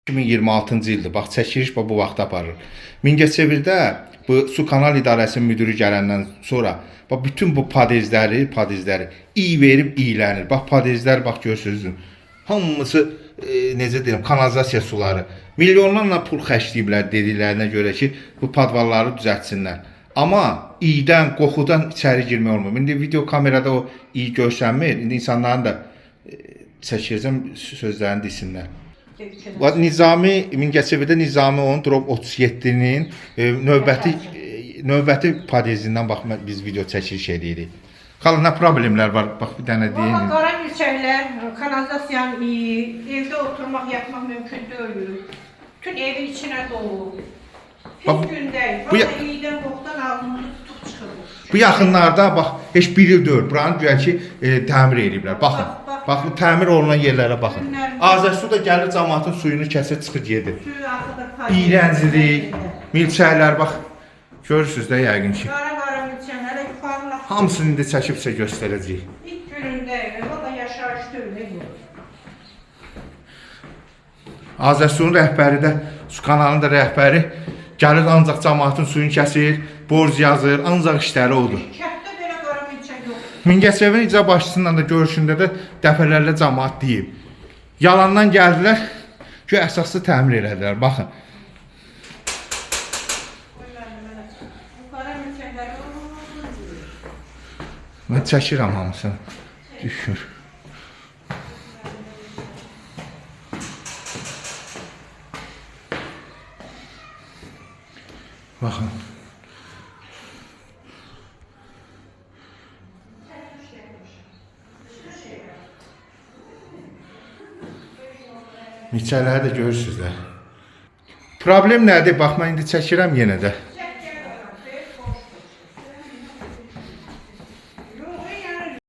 2026-cı ildir. Bax, çəkiliş bu vaxtda aparır. Mingəçevirdə bu su kanal idarəsinin müdürü gələndən sonra bax, bütün bu padezləri iyi verib iyilənir. Bax, padezlər, bax, görürsünüz. Hamısı, necə deyim, kanalizasiya suları. Milyonlarla pul xərcləyiblər dediklərinə görə ki, bu padvalları düzəltsinlər. Amma iydən, qoxudan içəri girmək olmur. İndi video kamerada o iyi görsənmir. İndi insanların da çəkəcəm sözlərini desinlər. Nizami, Mingəçevirdə Nizami 10 drop 37-nin növbəti padezindən bax, biz video çəkiliş edirik. Xala, nə problemlər var? Bax, bir dənə deyin. Valla qara milçəklər, kanalizasiyanın iyi, evdə oturmaq, yatmaq mümkün deyil. Bütün evin içinə dolu. Heç gündəyik. Valla iyiden qoxdan ağzımızı tutub çıxırıq. Bu yaxınlarda, bax, heç bir il deyil. Buranı güya ki, təmir ediblər. Baxın. Bax, bu təmir olunan yerlərə baxın. Azərsu da gəlir, cəmaatın suyunu kəsir, çıxır gedir. İyrəncilik, milçəklər, bax, görürsünüz də yəqin ki. Qara milçəklərə yuxarılar. Hamısını indi çəkibsə göstərəcəyik. İlk günündəyik, o da yaşayış deyil. Azərsu'nun rəhbəri də, su kanalının da rəhbəri gəlir, ancaq cəmaatın suyunu kəsir, borc yazır, ancaq işləri odur. Mingəçevir icra başçısından da görüşündə də dəfələrlə cəmaat deyib. Yalandan gəldilər ki, əsaslı təmir elədilər. Baxın. Mən çəkirəm hamısını. Düşür. Baxın. Milçəkləri də görürsünüz də. Problem nədir? Bax, mən indi çəkirəm yenə də.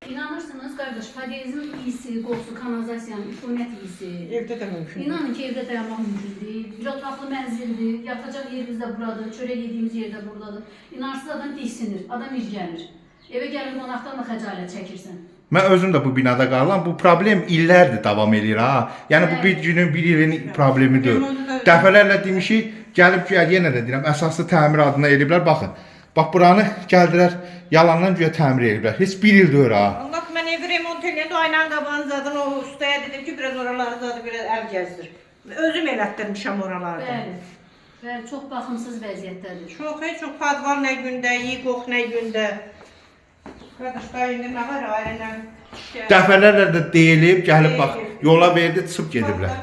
İnanırsınız qardaş, padezin iyisi, qoxusu, kanalizasiyanın, üfunət iyisi. Evdə də mümkün. İnanın ki, evdə dayanmaq mümkündür. Bir otaqlı mənzildir, yatacaq yerimiz də buradır, çörək yediyimiz yer də buradadır. İnarsız adam diksinir, adam irgənir. Evə gəlir qonaqdan da xəcalət çəkirsən. Mən özüm də bu binada qalıram. Bu problem illərdir davam edir ha. Yəni bu bir günün, bir ilin problemi deyil. Dəfələrlə demişik, gəlib ki, yenə də deyirəm, əsaslı təmir adına ediblər. Baxın. Bax, buranı gəldilər, yalandan güya təmir ediblər. Heç bir il deyir ha. Allah, mən evi remont eləyəndə o aynan qabağını zadım, o ustaya dedim ki, biraz oraları zadı, biraz əl gəzdir. Özüm elətdirmişəm oralarda. Bəli. Bəli, çox baxımsız vəziyyətdədir. Çox padval nə gündə, iyi qox nə gündə. Qardaşlar, indi nə var ailənə? Dəfələrlə də deyilib, gəlib bax, yola verdi, çıxıb gediblər.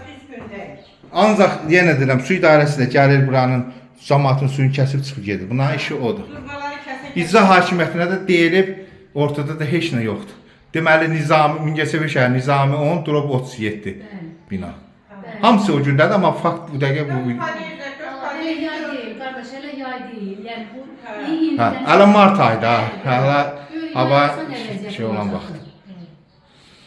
Ancaq yenə deyirəm, su idarəsi də gəlir buranın, cəmaatın suyunu kəsib çıxıb gedir. Bunların işi odur. İcra hakimiyyətinə də deyilib, ortada da heç nə yoxdur. Deməli, Mingəçevir şəhər Nizami 10, drop 37 bina. Hamısı o gündədir, amma fakt bu dəqiqə bu... Yay deyil, qardaş, elə yay deyil. Yəni bu iyi indidən... Hələ mart ayda, hələ hava şey olan vaxt.